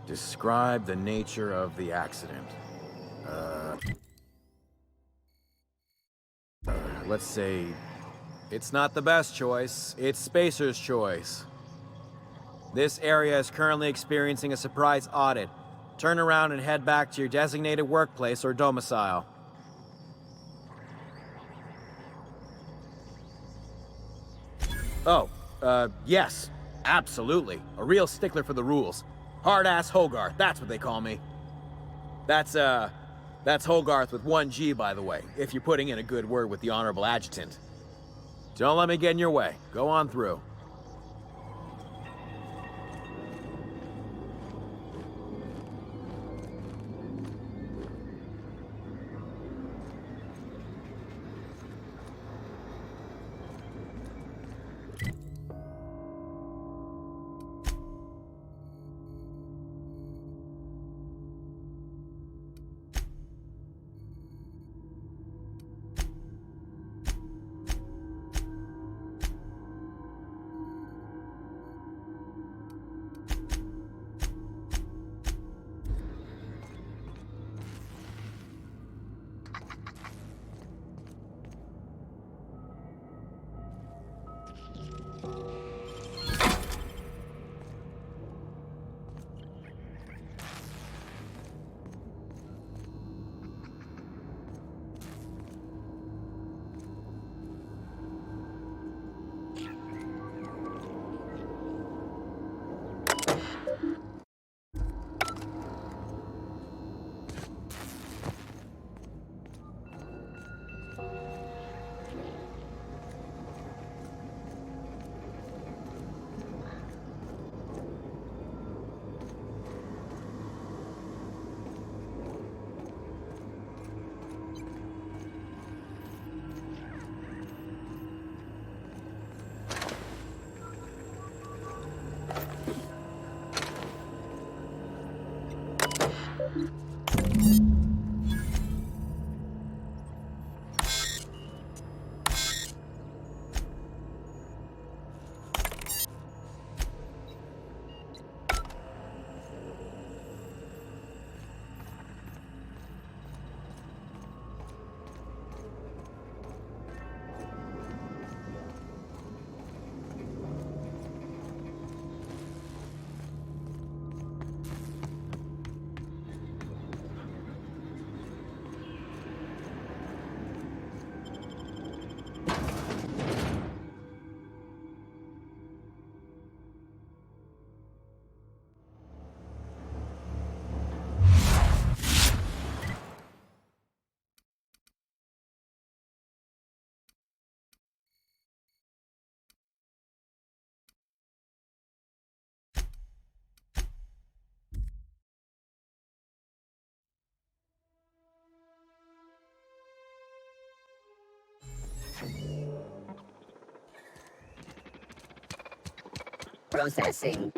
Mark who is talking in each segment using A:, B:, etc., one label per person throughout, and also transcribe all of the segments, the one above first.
A: Describe the nature of the accident. Let's say it's not the best choice, it's Spacer's choice. This area is currently experiencing a surprise audit. Turn around and head back to your designated workplace or domicile. Oh, yes. Absolutely. A real stickler for the rules. Hard-ass Hogarth, that's what they call me. That's Hogarth with 1 G, by the way, if you're putting in a good word with the Honorable Adjutant. Don't let me get in your way. Go on through.
B: Processing.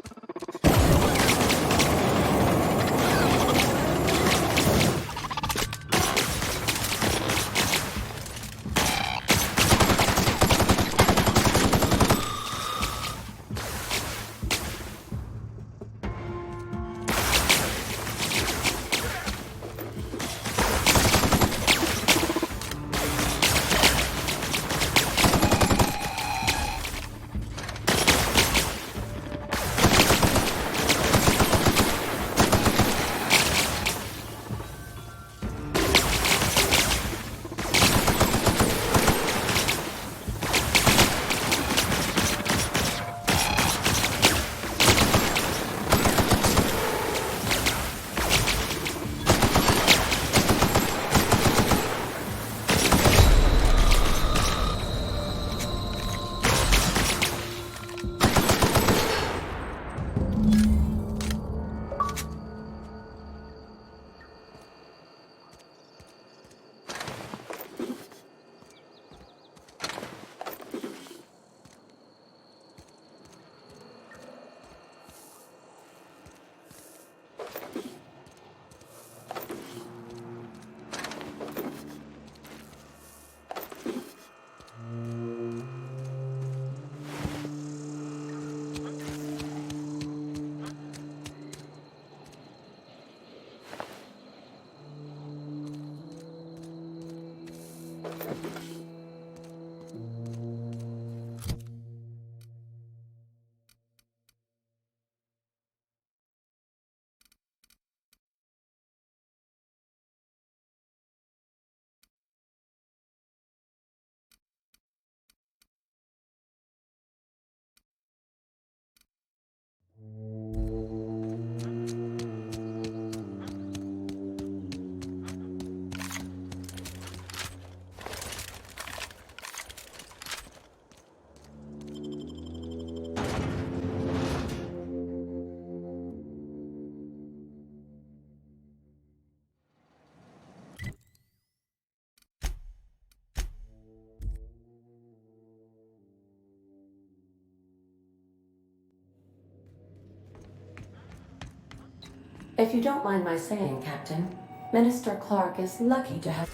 B: If you don't mind my saying, Captain, Minister Clark is lucky to have...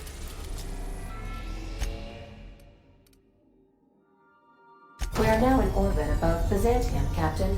B: We are now in orbit above Byzantium, Captain.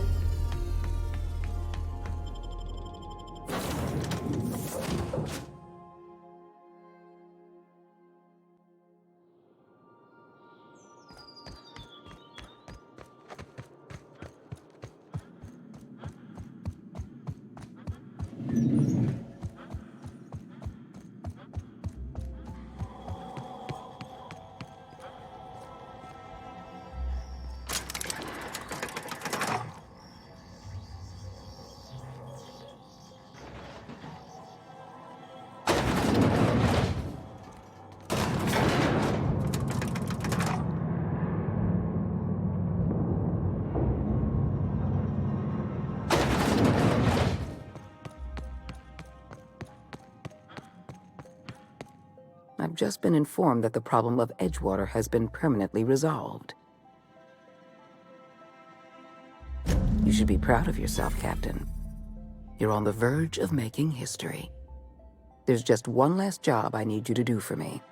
C: I've just been informed that the problem of Edgewater has been permanently resolved. You should be proud of yourself, Captain. You're on the verge of making history. There's just one last job I need you to do for me.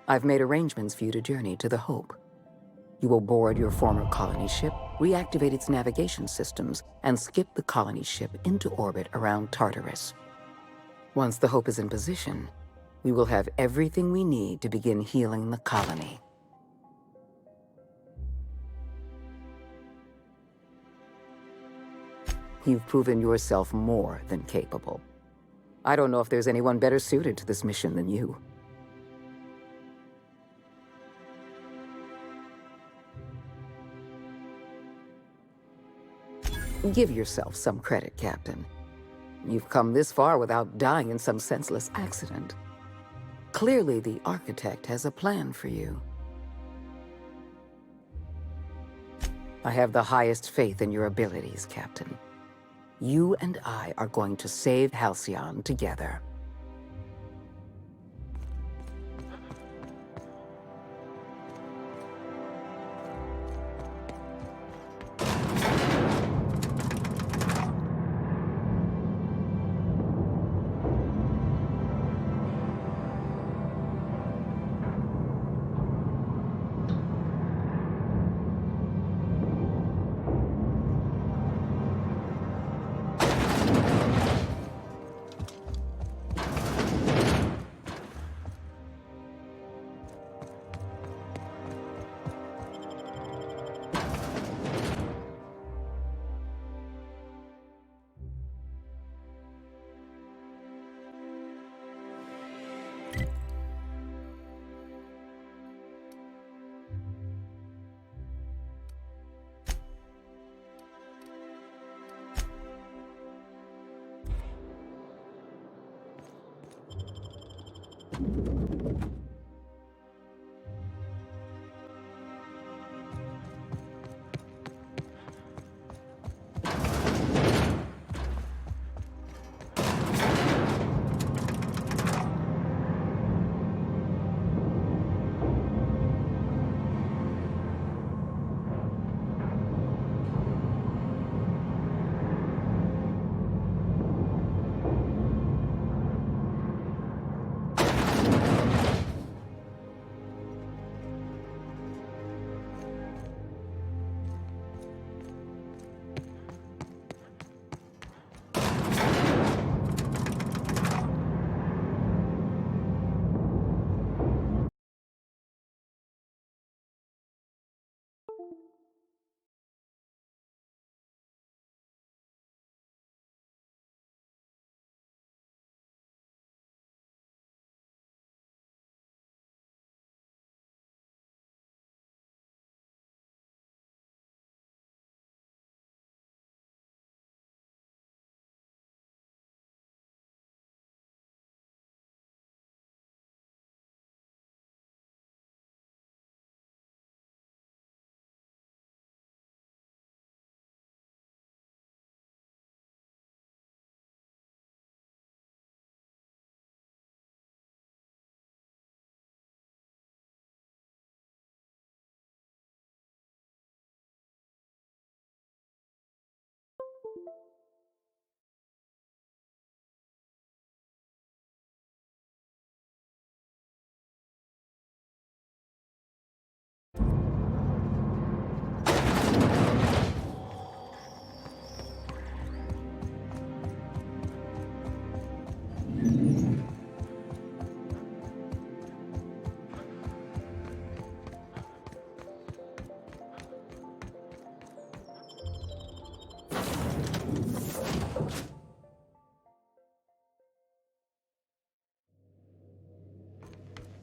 C: I've made arrangements for you to journey to the Hope. You will board your former colony ship, reactivate its navigation systems, and skip the colony ship into orbit around Tartarus. Once the Hope is in position, we will have everything we need to begin healing the colony. You've proven yourself more than capable. I don't know if there's anyone better suited to this mission than you. Give yourself some credit, Captain. You've come this far without dying in some senseless accident. Clearly, the Architect has a plan for you. I have the highest faith in your abilities, Captain. You and I are going to save Halcyon together.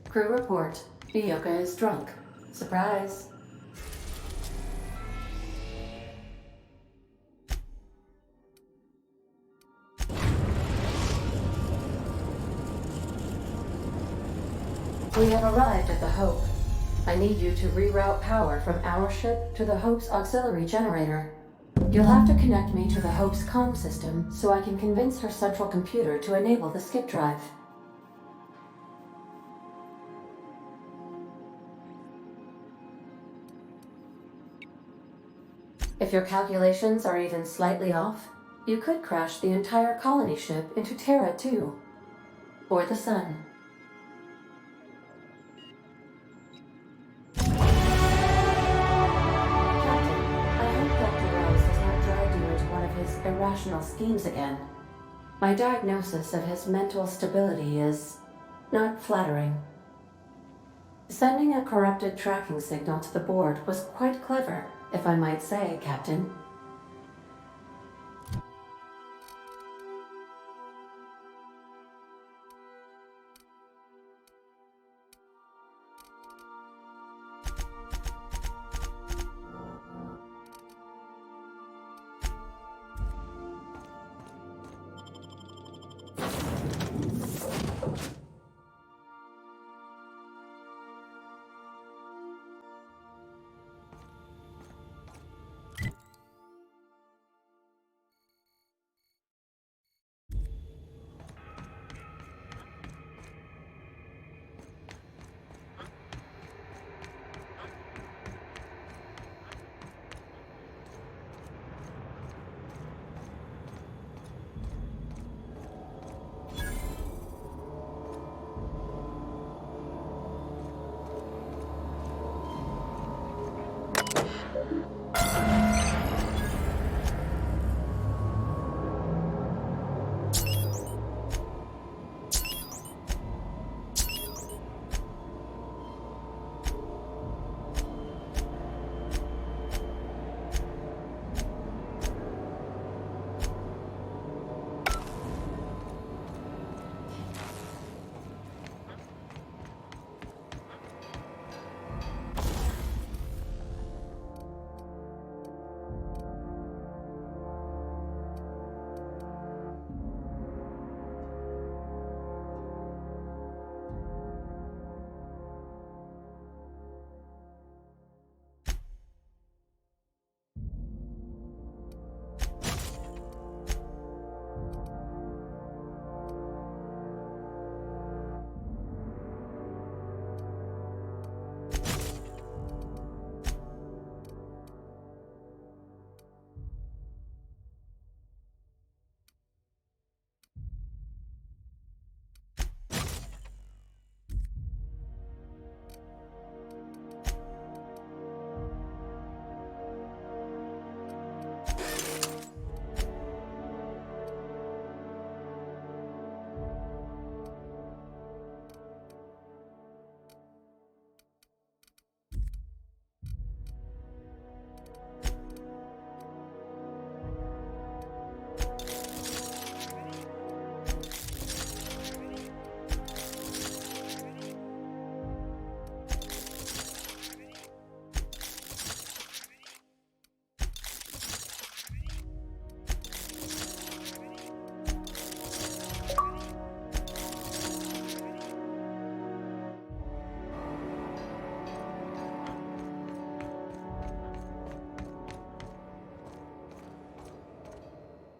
B: Crew report. Bioka is drunk. Surprise. We have arrived at the Hope. I need you to reroute power from our ship to the Hope's auxiliary generator. You'll have to connect me to the Hope's comm system so I can convince her central computer to enable the skip drive. If your calculations are even slightly off, you could crash the entire colony ship into Terra 2. Or the Sun. Captain, I hope Dr. Rose has not dragged you into one of his irrational schemes again. My diagnosis of his mental stability is not flattering. Sending a corrupted tracking signal to the board was quite clever, if I might say, Captain.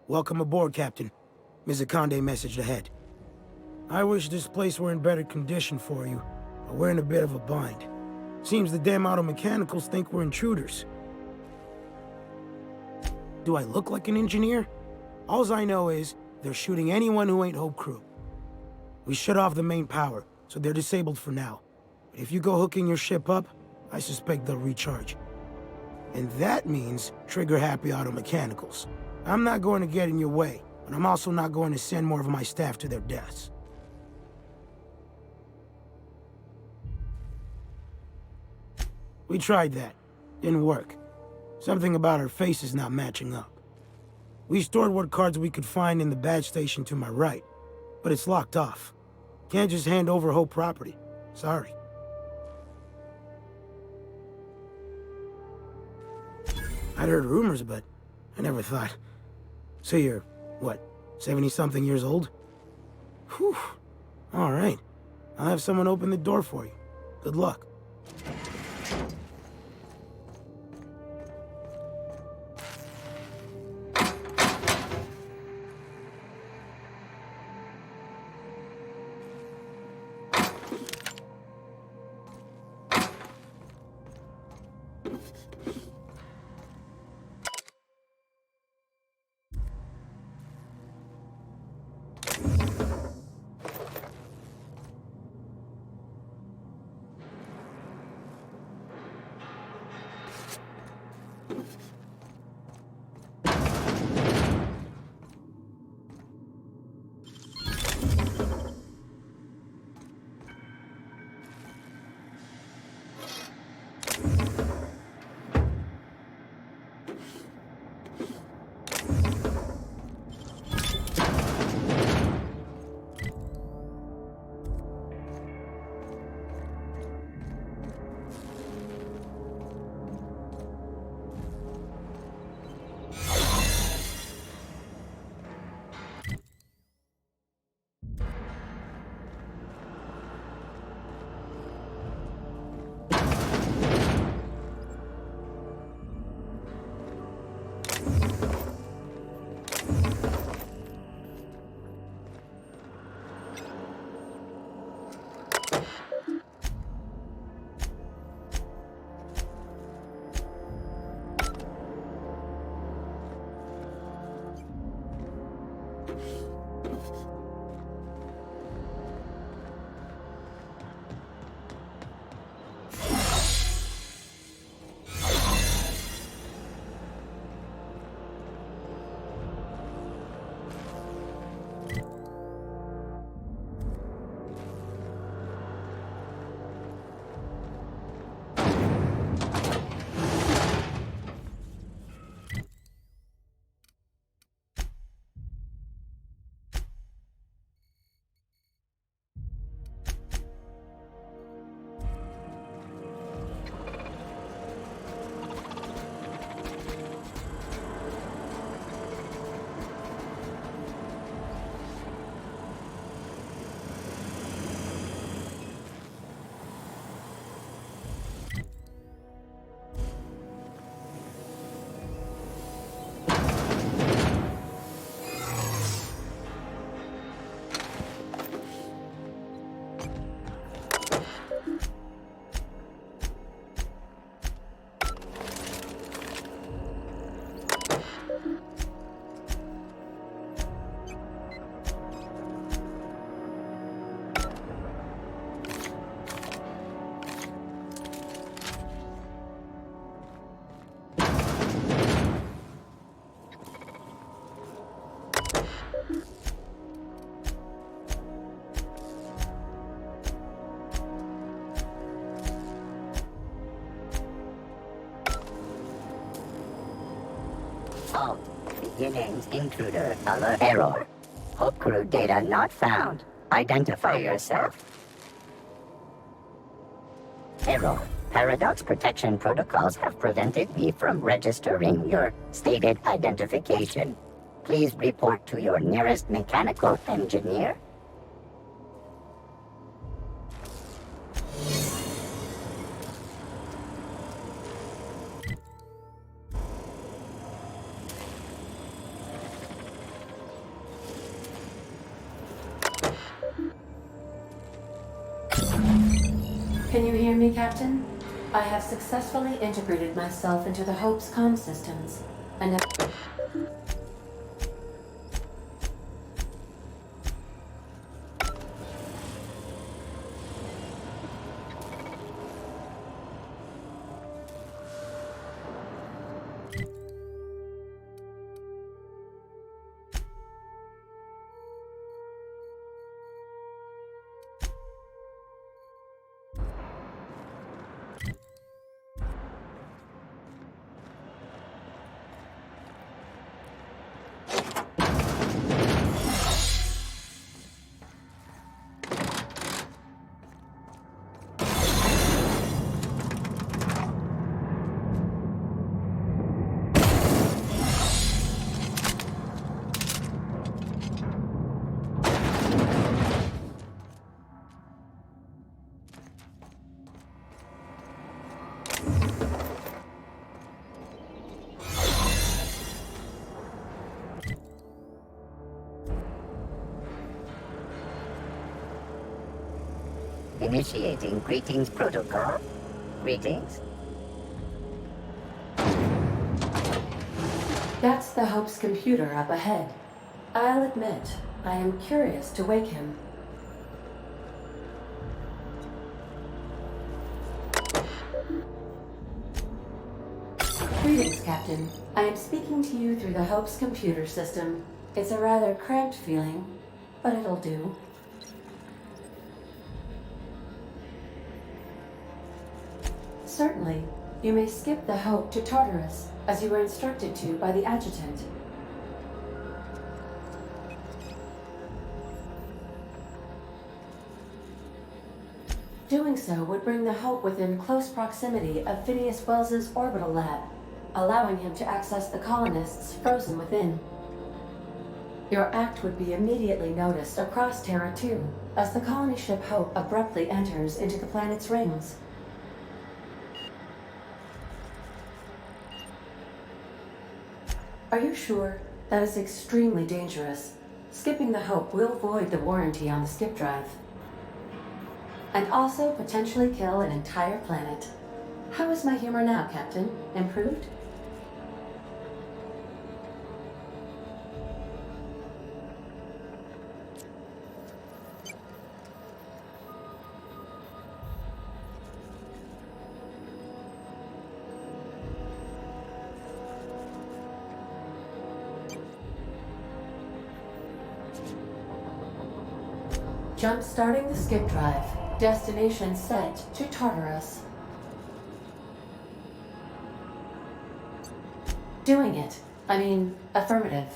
D: Welcome aboard, Captain. Mizukande messaged ahead. I wish this place were in better condition for you, but we're in a bit of a bind. Seems the damn auto mechanicals think we're intruders. Do I look like an engineer? Alls I know is, they're shooting anyone who ain't Hope Crew. We shut off the main power, so they're disabled for now. But if you go hooking your ship up, I suspect they'll recharge. And that means trigger-happy auto mechanicals. I'm not going to get in your way, but I'm also not going to send more of my staff to their deaths. We tried that. Didn't work. Something about our faces not matching up. We stored what cards we could find in the badge station to my right, but it's locked off. Can't just hand over Hope property. Sorry. I'd heard rumors, but I never thought. So you're, what, 70-something years old? Whew. All right. I'll have someone open the door for you. Good luck.
E: Fault. Beginnings intruder alert error. Hope crew data not found. Identify yourself. Error. Paradox protection protocols have prevented me from registering your stated identification. Please report to your nearest mechanical engineer.
B: Can you hear me, Captain? I have successfully integrated myself into the Hope's comm systems. And
E: Initiating greetings protocol. Greetings.
B: That's the Hope's computer up ahead. I'll admit, I am curious to wake him. Greetings, Captain. I am speaking to you through the Hope's computer system. It's a rather cramped feeling, but it'll do. Certainly. You may skip the Hope to Tartarus, as you were instructed to by the adjutant. Doing so would bring the Hope within close proximity of Phineas Wells's orbital lab, allowing him to access the colonists frozen within. Your act would be immediately noticed across Terra 2, as the colony ship Hope abruptly enters into the planet's rings. Are you sure? That is extremely dangerous. Skipping the Hope will void the warranty on the skip drive. And also potentially kill an entire planet. How is my humor now, Captain? Improved? Jump-starting the skip drive. Destination set to Tartarus. Doing it. I mean, affirmative.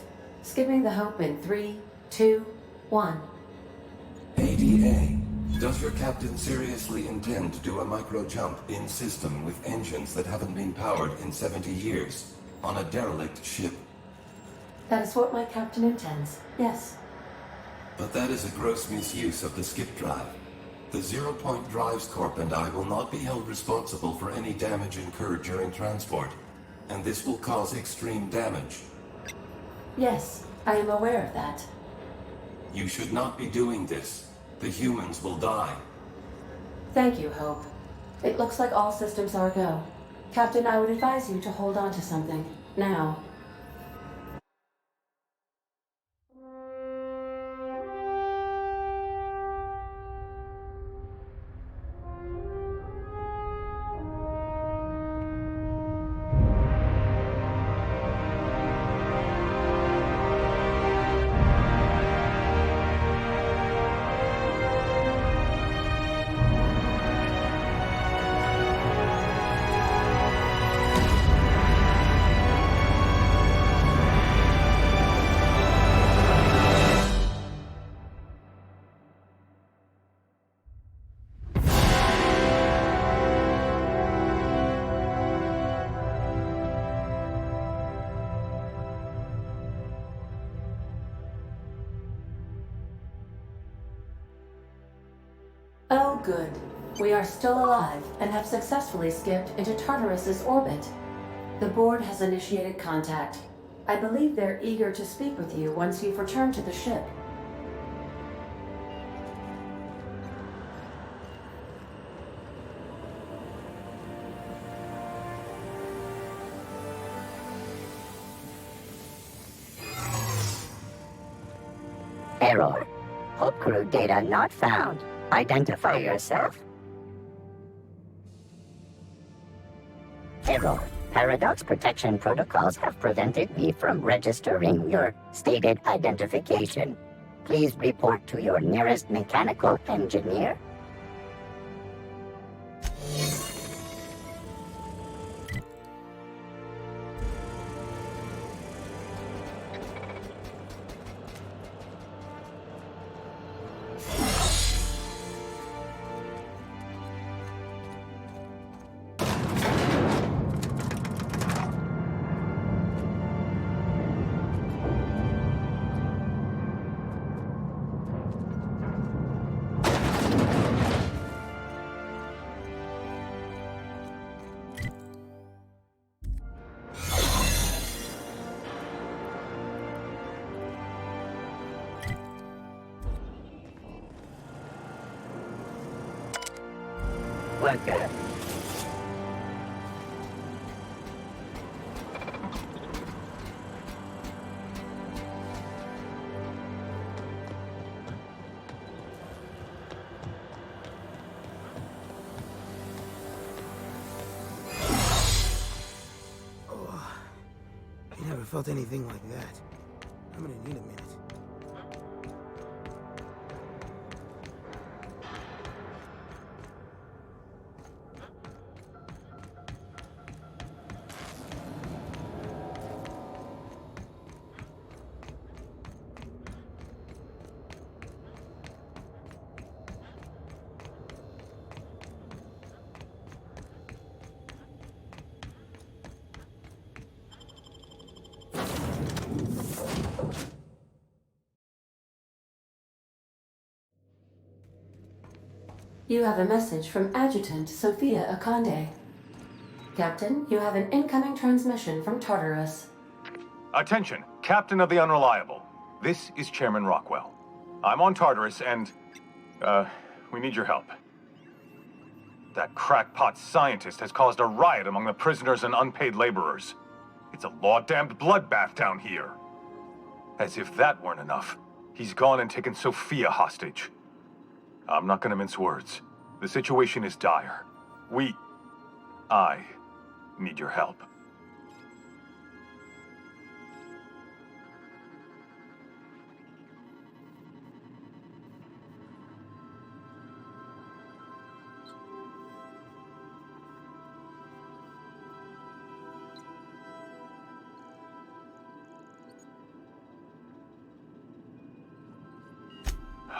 B: Skipping the Hope in 3, 2, 1.
F: ADA, does your captain seriously intend to do a micro-jump in system with engines that haven't been powered in 70 years on a derelict ship?
B: That is what my captain intends, yes.
F: But that is a gross misuse of the skip drive. The Zero Point Drives Corp and I will not be held responsible for any damage incurred during transport, and this will cause extreme damage.
B: Yes, I am aware of that.
F: You should not be doing this. The humans will die.
B: Thank you, Hope. It looks like all systems are go. Captain, I would advise you to hold on to something. Now. Oh, good. We are still alive and have successfully skipped into Tartarus's orbit. The board has initiated contact. I believe they're eager to speak with you once you've returned to the ship.
E: Error. Hope crew data not found. Identify yourself. Error. Paradox protection protocols have prevented me from registering your stated identification. Please report to your nearest mechanical engineer. worker.
D: I never felt anything like that. I'm gonna need a minute.
B: You have a message from Adjutant Sophia Akande. Captain, you have an incoming transmission from Tartarus.
G: Attention, Captain of the Unreliable. This is Chairman Rockwell. I'm on Tartarus and, we need your help. That crackpot scientist has caused a riot among the prisoners and unpaid laborers. It's a law-damned bloodbath down here. As if that weren't enough, he's gone and taken Sophia hostage. I'm not gonna mince words. The situation is dire. I need your help.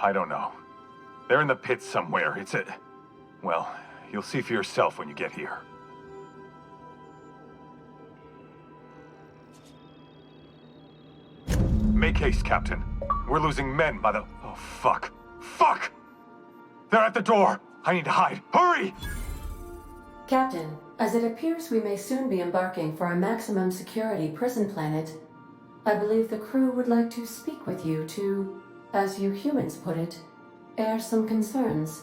G: I don't know. They're in the pits somewhere. Well, you'll see for yourself when you get here. Make haste, Captain. We're losing men by the... Oh, fuck. Fuck! They're at the door! I need to hide. Hurry!
B: Captain, as it appears we may soon be embarking for a maximum security prison planet, I believe the crew would like to speak with you to, as you humans put it, air some concerns.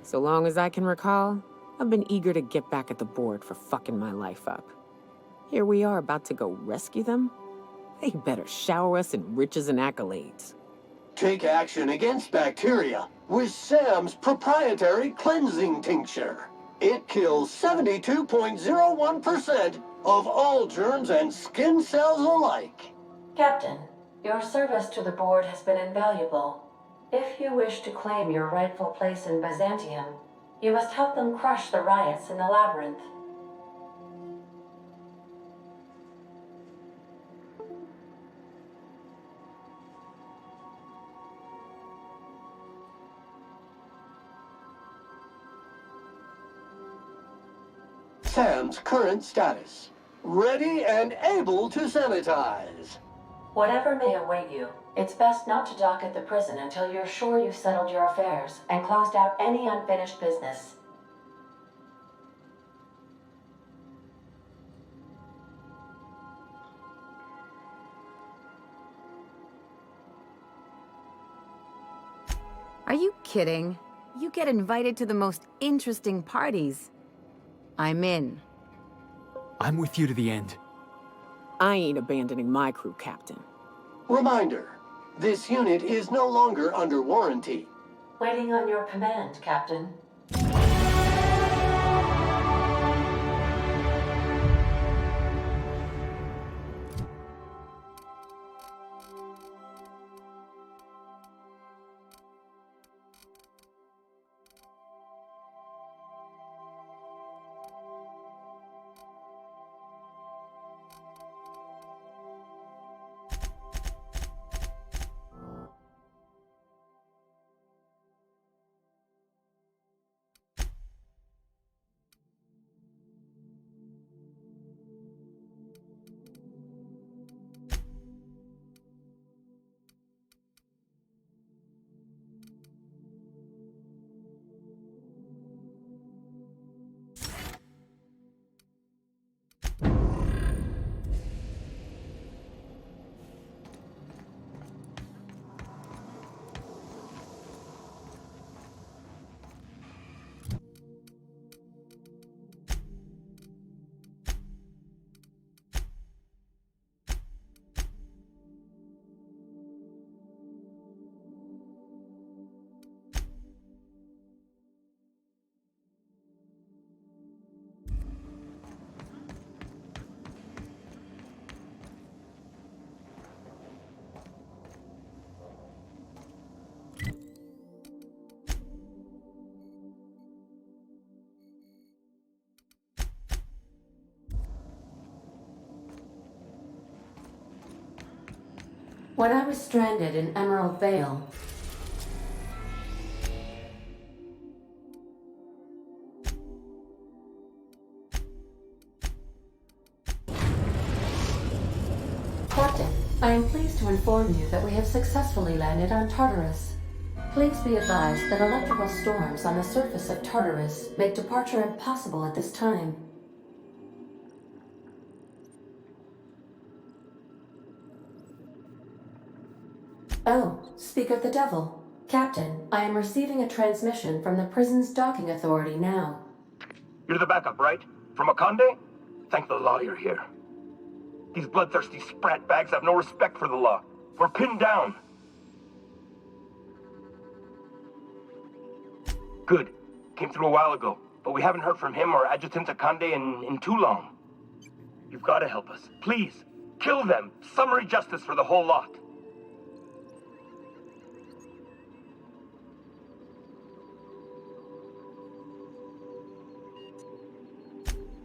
H: So long as I can recall, I've been eager to get back at the board for fucking my life up. Here we are about to go rescue them? They better shower us in riches and accolades.
I: Take action against bacteria with Sam's proprietary cleansing tincture. It kills 72.01% of all germs and skin cells alike.
B: Captain, your service to the board has been invaluable. If you wish to claim your rightful place in Byzantium, you must help them crush the riots in the labyrinth.
I: Sam's current status. Ready and able to sanitize.
B: Whatever may await you, it's best not to dock at the prison until you're sure you've settled your affairs and closed out any unfinished business.
J: Are you kidding? You get invited to the most interesting parties. I'm in.
K: I'm with you to the end.
H: I ain't abandoning my crew, Captain.
I: Reminder, this unit is no longer under warranty.
B: Waiting on your command, Captain. When I was stranded in Emerald Vale, Captain, I am pleased to inform you that we have successfully landed on Tartarus. Please be advised that electrical storms on the surface of Tartarus make departure impossible at this time. Oh, speak of the devil. Captain, I am receiving a transmission from the prison's docking authority now.
L: You're the backup, right? From Akande? Thank the law you're here. These bloodthirsty sprat bags have no respect for the law. We're pinned down. Good. Came through a while ago, but we haven't heard from him or Adjutant Akande in too long. You've got to help us. Please, kill them. Summary justice for the whole lot.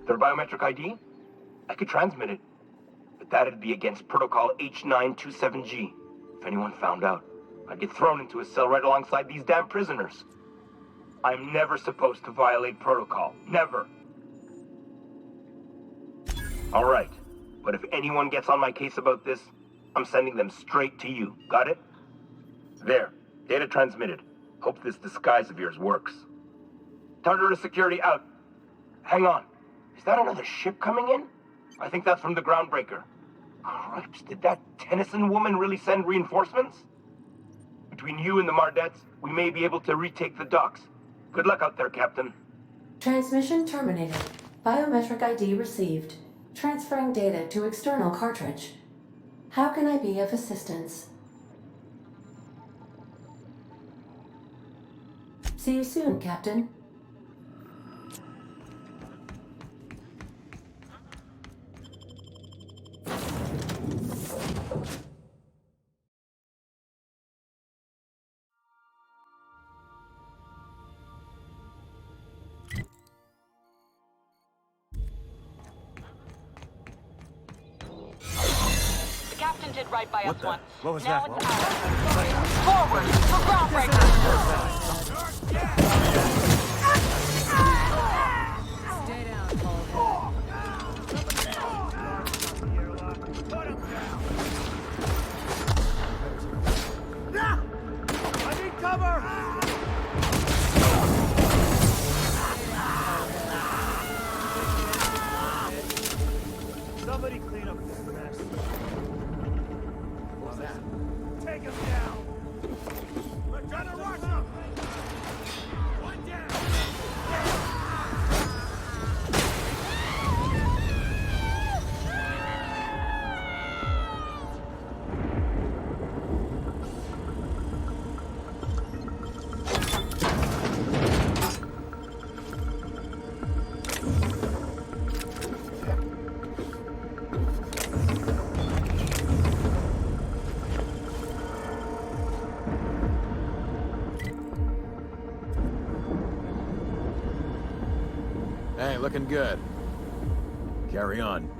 L: Their biometric ID? I could transmit it, but that'd be against Protocol H927G. If anyone found out, I'd get thrown into a cell right alongside these damn prisoners. I'm never supposed to violate protocol. Never. All right, but if anyone gets on my case about this, I'm sending them straight to you. Got it? There. Data transmitted. Hope this disguise of yours works. Tartarus security out. Hang on. Is that another ship coming in? I think that's from the Groundbreaker. Cripes, did that Tennyson woman really send reinforcements? Between you and the Mardettes, we may be able to retake the docks. Good luck out there, Captain.
B: Transmission terminated. Biometric ID received. Transferring data to external cartridge. How can I be of assistance? See you soon, Captain.
M: Captain did right by us once.
A: What was
M: now
A: that?
M: It's ours. Forward for Groundbreaker!
N: Stay down, Paul.
O: I need cover! Somebody clean up this mess. What's that? Take him down! We're gonna rush him! One down!
A: Hey, looking good. Carry on.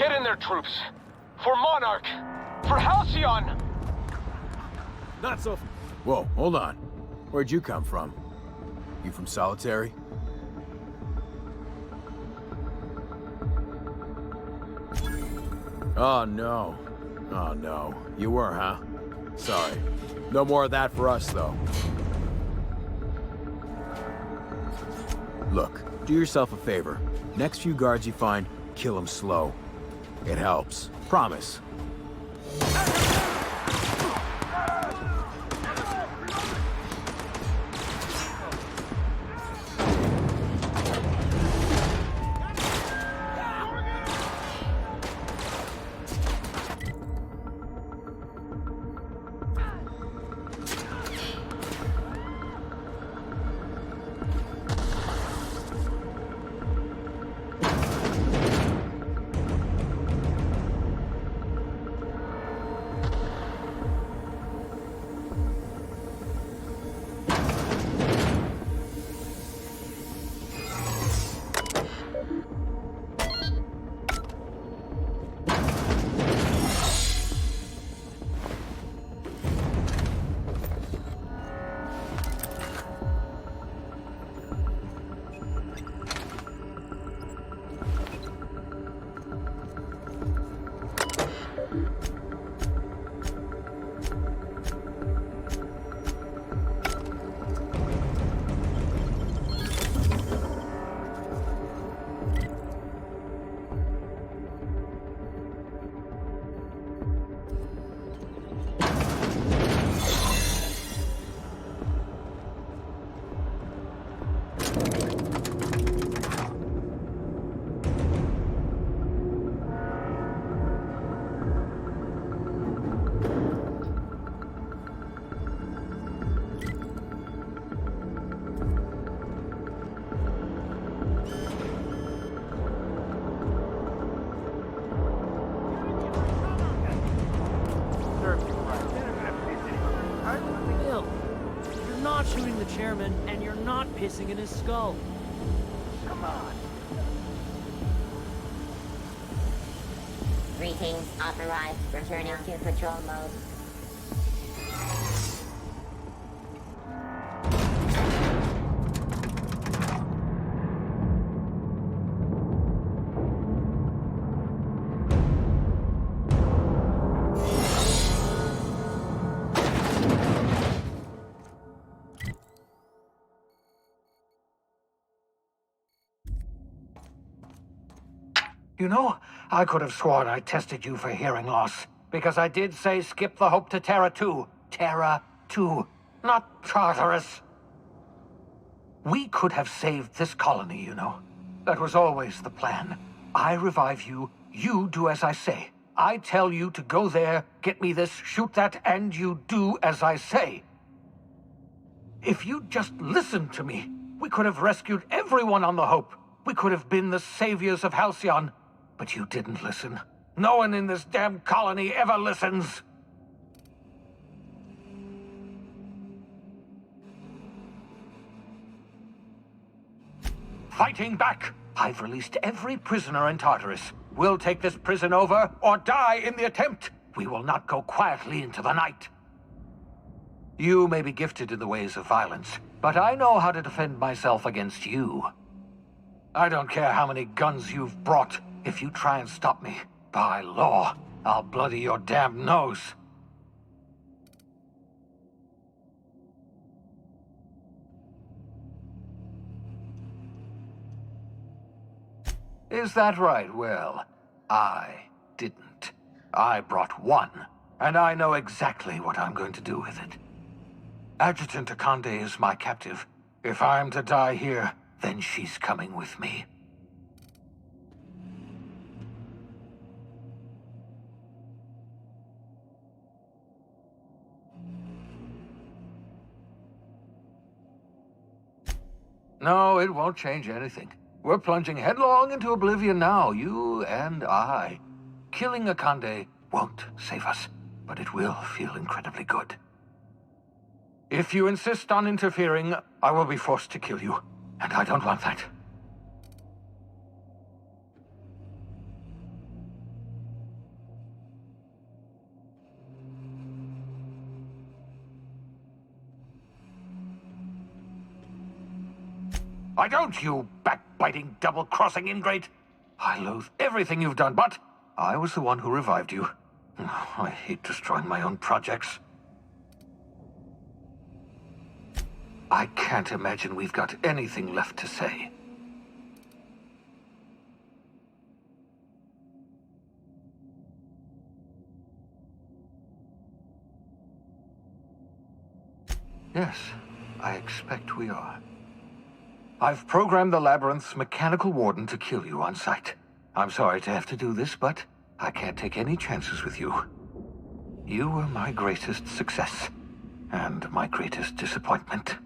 O: Get in there, troops. For Monarch. For Halcyon.
A: Not so... Whoa, hold on. Where'd you come from? You from Solitary? Oh, no. Oh, no. You were, huh? Sorry. No more of that for us, though. Look, do yourself a favor. Next few guards you find, kill them slow. It helps. Promise.
P: Shooting the chairman, and you're not pissing in his skull. Come on.
E: Greetings, authorized. Returning to patrol mode.
Q: You know, I could have sworn I tested you for hearing loss. Because I did say skip the Hope to Terra 2. Terra 2, not Tartarus. We could have saved this colony, you know. That was always the plan. I revive you, you do as I say. I tell you to go there, get me this, shoot that, and you do as I say. If you'd just listened to me, we could have rescued everyone on the Hope. We could have been the saviors of Halcyon. But you didn't listen. No one in this damn colony ever listens. Fighting back! I've released every prisoner in Tartarus. We'll take this prison over, or die in the attempt. We will not go quietly into the night. You may be gifted in the ways of violence, but I know how to defend myself against you. I don't care how many guns you've brought. If you try and stop me, by law, I'll bloody your damn nose. Is that right? Well, I didn't. I brought one, and I know exactly what I'm going to do with it. Adjutant Akande is my captive. If I'm to die here, then she's coming with me. No, it won't change anything. We're plunging headlong into oblivion now, you and I. Killing Akande won't save us, but it will feel incredibly good. If you insist on interfering, I will be forced to kill you, and I don't want that. I don't, you backbiting, double-crossing ingrate. I loathe everything you've done, but I was the one who revived you. I hate destroying my own projects. I can't imagine we've got anything left to say. Yes, I expect we are. I've programmed the Labyrinth's mechanical warden to kill you on sight. I'm sorry to have to do this, but I can't take any chances with you. You were my greatest success, and my greatest disappointment.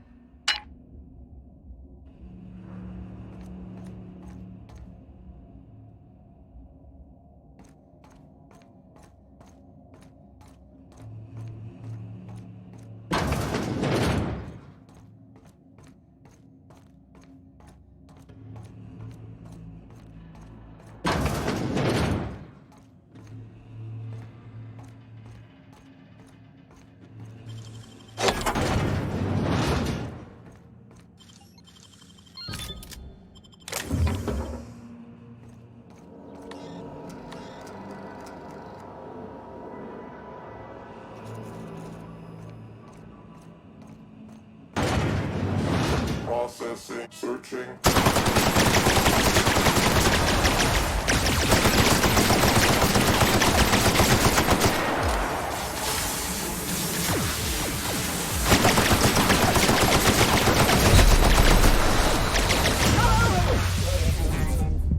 F: Processing, searching.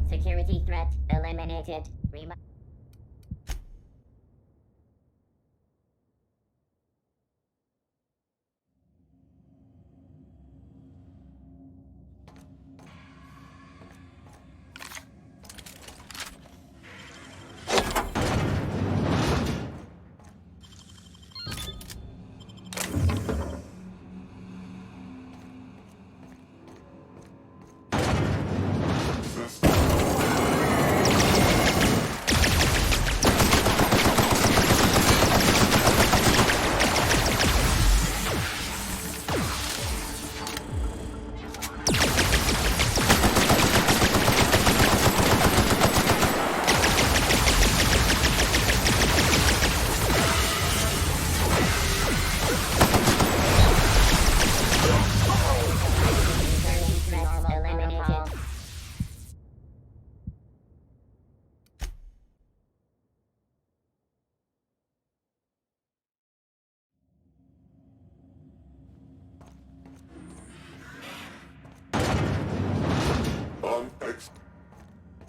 E: Security threat eliminated.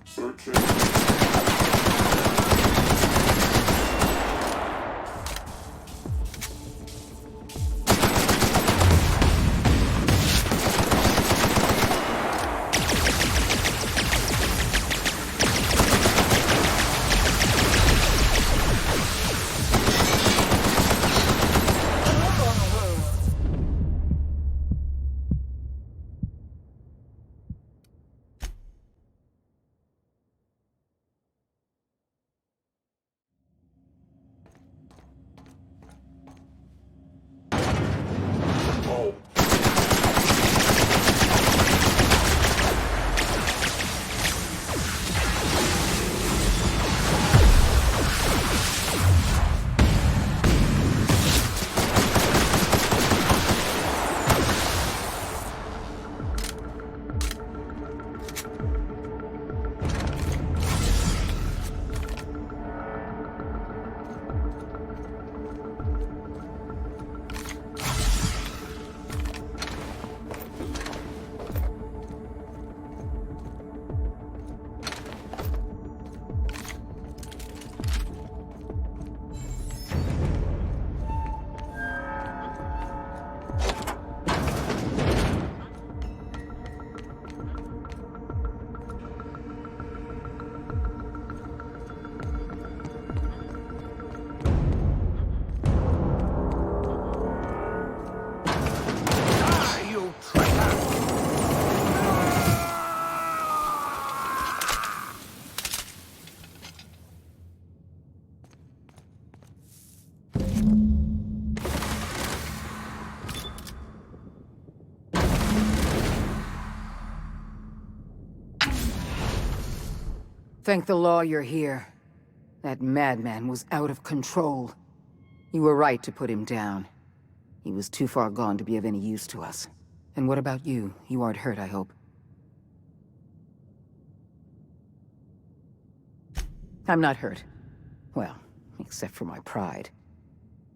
F: Searching.
C: Thank the law you're here. That madman was out of control. You were right to put him down. He was too far gone to be of any use to us. And what about you? You aren't hurt, I hope. I'm not hurt. Well, except for my pride.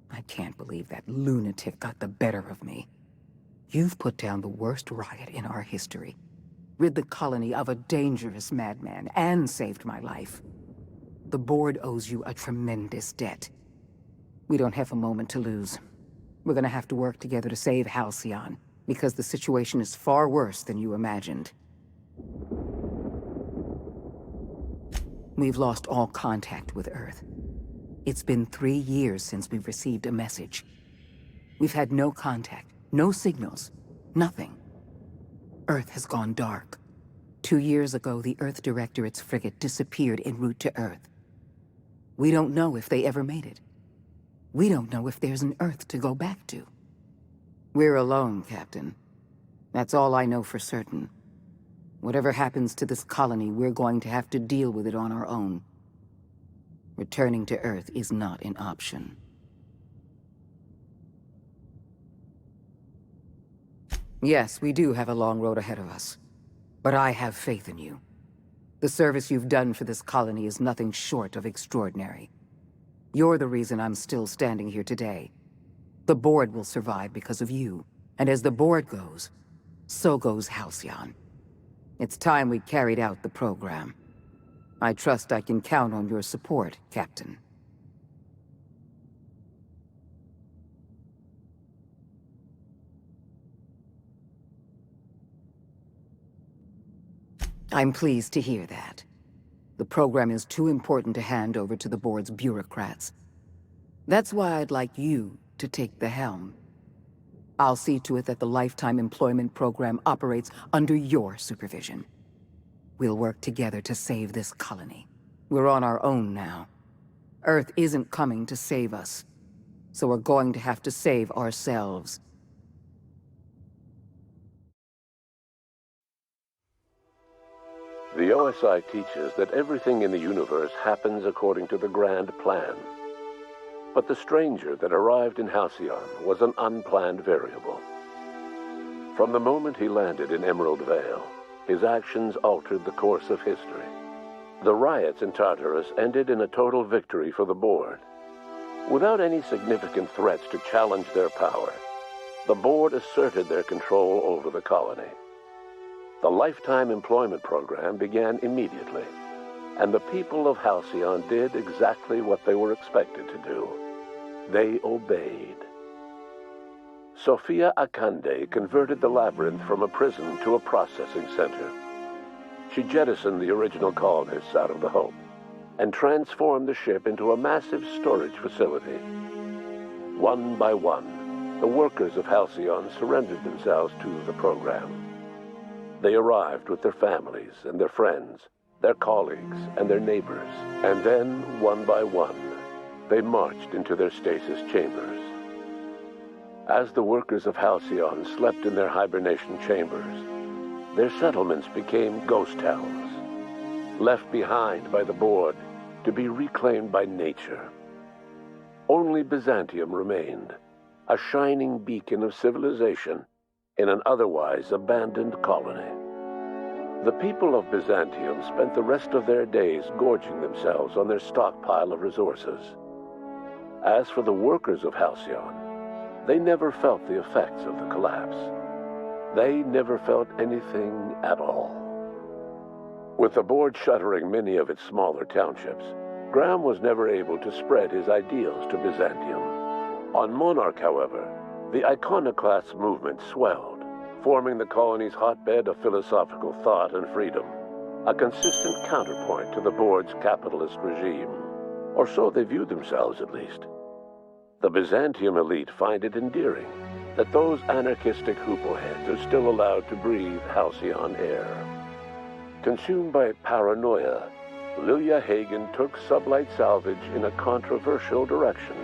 C: I can't believe that lunatic got the better of me. You've put down the worst riot in our history, rid the colony of a dangerous madman, and saved my life. The board owes you a tremendous debt. We don't have a moment to lose. We're gonna have to work together to save Halcyon, because the situation is far worse than you imagined. We've lost all contact with Earth. It's been 3 years since we've received a message. We've had no contact, no signals, nothing. Earth has gone dark. 2 years ago, the Earth Directorate's frigate disappeared en route to Earth. We don't know if they ever made it. We don't know if there's an Earth to go back to. We're alone, Captain. That's all I know for certain. Whatever happens to this colony, we're going to have to deal with it on our own. Returning to Earth is not an option. Yes, we do have a long road ahead of us. But I have faith in you. The service you've done for this colony is nothing short of extraordinary. You're the reason I'm still standing here today. The board will survive because of you. And as the board goes, so goes Halcyon. It's time we carried out the program. I trust I can count on your support, Captain. I'm pleased to hear that. The program is too important to hand over to the board's bureaucrats. That's why I'd like you to take the helm. I'll see to it that the Lifetime Employment Program operates under your supervision. We'll work together to save this colony. We're on our own now. Earth isn't coming to save us, so we're going to have to save ourselves.
R: The OSI teaches that everything in the universe happens according to the grand plan. But the stranger that arrived in Halcyon was an unplanned variable. From the moment he landed in Emerald Vale, his actions altered the course of history. The riots in Tartarus ended in a total victory for the board. Without any significant threats to challenge their power, the board asserted their control over the colony. The Lifetime Employment Program began immediately, and the people of Halcyon did exactly what they were expected to do. They obeyed. Sophia Akande converted the labyrinth from a prison to a processing center. She jettisoned the original colonists out of the Hope and transformed the ship into a massive storage facility. One by one, the workers of Halcyon surrendered themselves to the program. They arrived with their families and their friends, their colleagues and their neighbors, and then, one by one, they marched into their stasis chambers. As the workers of Halcyon slept in their hibernation chambers, their settlements became ghost towns, left behind by the board to be reclaimed by nature. Only Byzantium remained, a shining beacon of civilization in an otherwise abandoned colony. The people of Byzantium spent the rest of their days gorging themselves on their stockpile of resources. As for the workers of Halcyon, they never felt the effects of the collapse. They never felt anything at all. With the board shuttering many of its smaller townships, Graham was never able to spread his ideals to Byzantium. On Monarch, however, the iconoclast movement swelled, forming the colony's hotbed of philosophical thought and freedom, a consistent counterpoint to the board's capitalist regime. Or so they viewed themselves, at least. The Byzantium elite find it endearing that those anarchistic hoopleheads are still allowed to breathe Halcyon air. Consumed by paranoia, Lilia Hagen took sublight salvage in a controversial direction,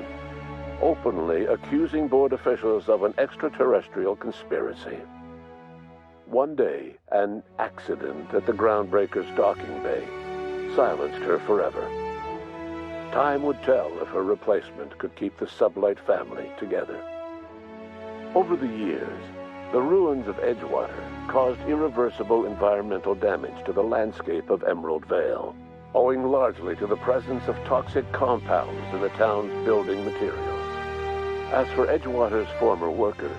R: openly accusing board officials of an extraterrestrial conspiracy. One day, an accident at the Groundbreaker's docking bay silenced her forever. Time would tell if her replacement could keep the Sublight family together. Over the years, the ruins of Edgewater caused irreversible environmental damage to the landscape of Emerald Vale, owing largely to the presence of toxic compounds in the town's building materials. As for Edgewater's former workers,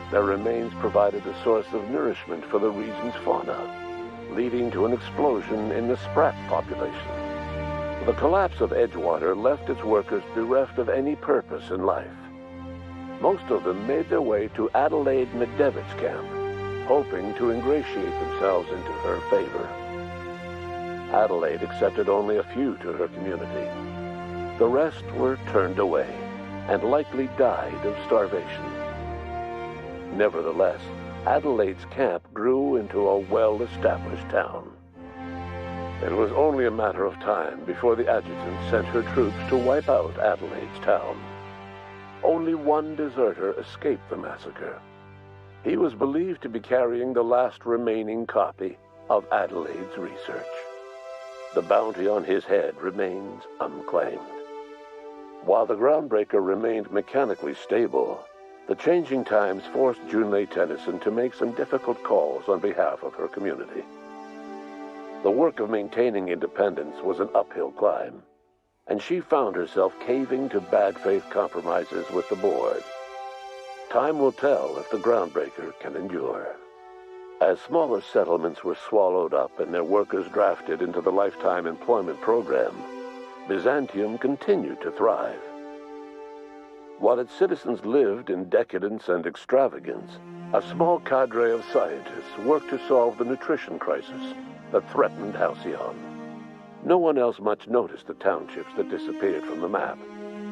R: their remains provided a source of nourishment for the region's fauna, leading to an explosion in the sprat population. The collapse of Edgewater left its workers bereft of any purpose in life. Most of them made their way to Adelaide Medevitt's camp, hoping to ingratiate themselves into her favor. Adelaide accepted only a few to her community. The rest were turned away and likely died of starvation. Nevertheless, Adelaide's camp grew into a well-established town. It was only a matter of time before the adjutant sent her troops to wipe out Adelaide's town. Only one deserter escaped the massacre. He was believed to be carrying the last remaining copy of Adelaide's research. The bounty on his head remains unclaimed. While the groundbreaker remained mechanically stable, the changing times forced Junlei Tennyson to make some difficult calls on behalf of her community. The work of maintaining independence was an uphill climb, and she found herself caving to bad faith compromises with the board. Time will tell if the groundbreaker can endure. As smaller settlements were swallowed up and their workers drafted into the Lifetime Employment Program, Byzantium continued to thrive. While its citizens lived in decadence and extravagance, a small cadre of scientists worked to solve the nutrition crisis that threatened Halcyon. No one else much noticed the townships that disappeared from the map,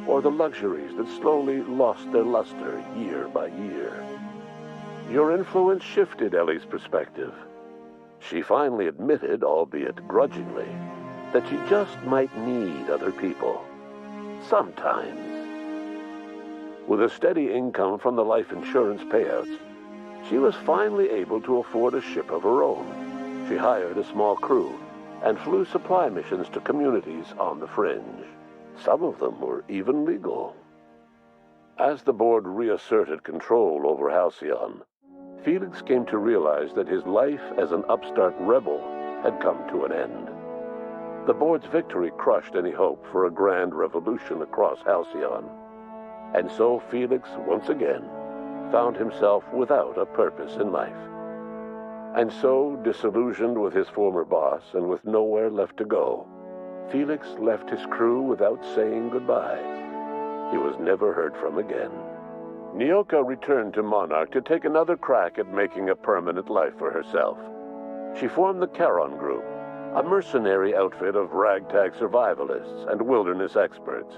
R: or the luxuries that slowly lost their luster year by year. Your influence shifted Ellie's perspective. She finally admitted, albeit grudgingly, that she just might need other people. Sometimes. With a steady income from the life insurance payouts, she was finally able to afford a ship of her own. She hired a small crew and flew supply missions to communities on the fringe. Some of them were even legal. As the board reasserted control over Halcyon, Felix came to realize that his life as an upstart rebel had come to an end. The board's victory crushed any hope for a grand revolution across Halcyon. And so Felix, once again, found himself without a purpose in life. And so, disillusioned with his former boss and with nowhere left to go, Felix left his crew without saying goodbye. He was never heard from again. Nyoka returned to Monarch to take another crack at making a permanent life for herself. She formed the Charon Group, a mercenary outfit of ragtag survivalists and wilderness experts.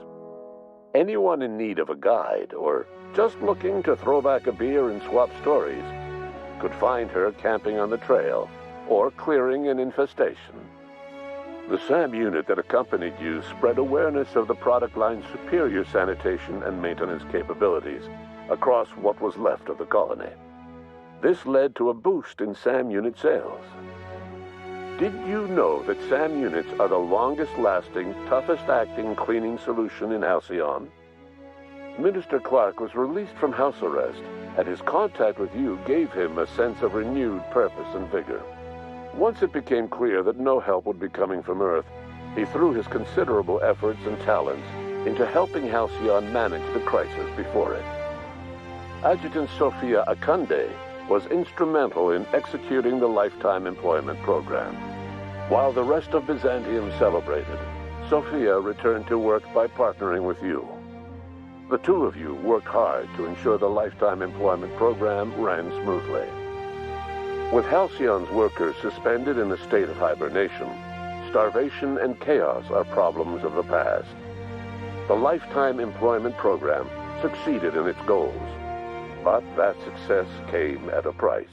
R: Anyone in need of a guide, or just looking to throw back a beer and swap stories, could find her camping on the trail, or clearing an infestation. The SAM unit that accompanied you spread awareness of the product line's superior sanitation and maintenance capabilities across what was left of the colony. This led to a boost in SAM unit sales. Did you know that SAM units are the longest-lasting, toughest-acting cleaning solution in Halcyon? Minister Clark was released from house arrest, and his contact with you gave him a sense of renewed purpose and vigor. Once it became clear that no help would be coming from Earth, he threw his considerable efforts and talents into helping Halcyon manage the crisis before it. Adjutant Sophia Akande was instrumental in executing the Lifetime Employment Program. While the rest of Byzantium celebrated, Sophia returned to work by partnering with you. The two of you worked hard to ensure the Lifetime Employment Program ran smoothly. With Halcyon's workers suspended in a state of hibernation, starvation and chaos are problems of the past. The Lifetime Employment Program succeeded in its goals, but that success came at a price.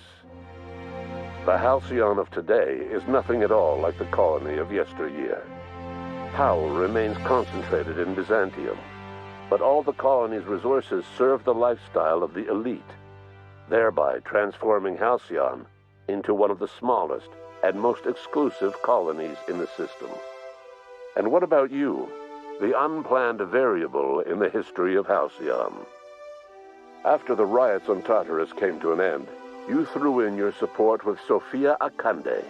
R: The Halcyon of today is nothing at all like the colony of yesteryear. Power remains concentrated in Byzantium, but all the colony's resources serve the lifestyle of the elite, thereby transforming Halcyon into one of the smallest and most exclusive colonies in the system. And what about you, the unplanned variable in the history of Halcyon? After the riots on Tartarus came to an end, you threw in your support with Sophia Akande.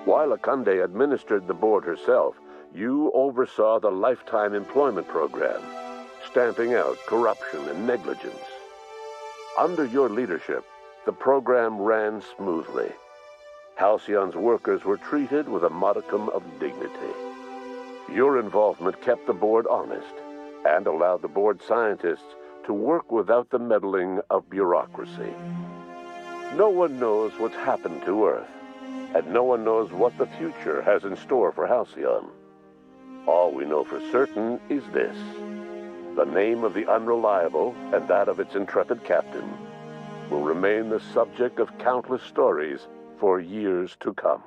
R: While Akande administered the board herself, you oversaw the lifetime employment program, stamping out corruption and negligence. Under your leadership, the program ran smoothly. Halcyon's workers were treated with a modicum of dignity. Your involvement kept the board honest and allowed the board scientists to work without the meddling of bureaucracy. No one knows what's happened to Earth, and no one knows what the future has in store for Halcyon. All we know for certain is this: the name of the Unreliable and that of its intrepid captain will remain the subject of countless stories for years to come.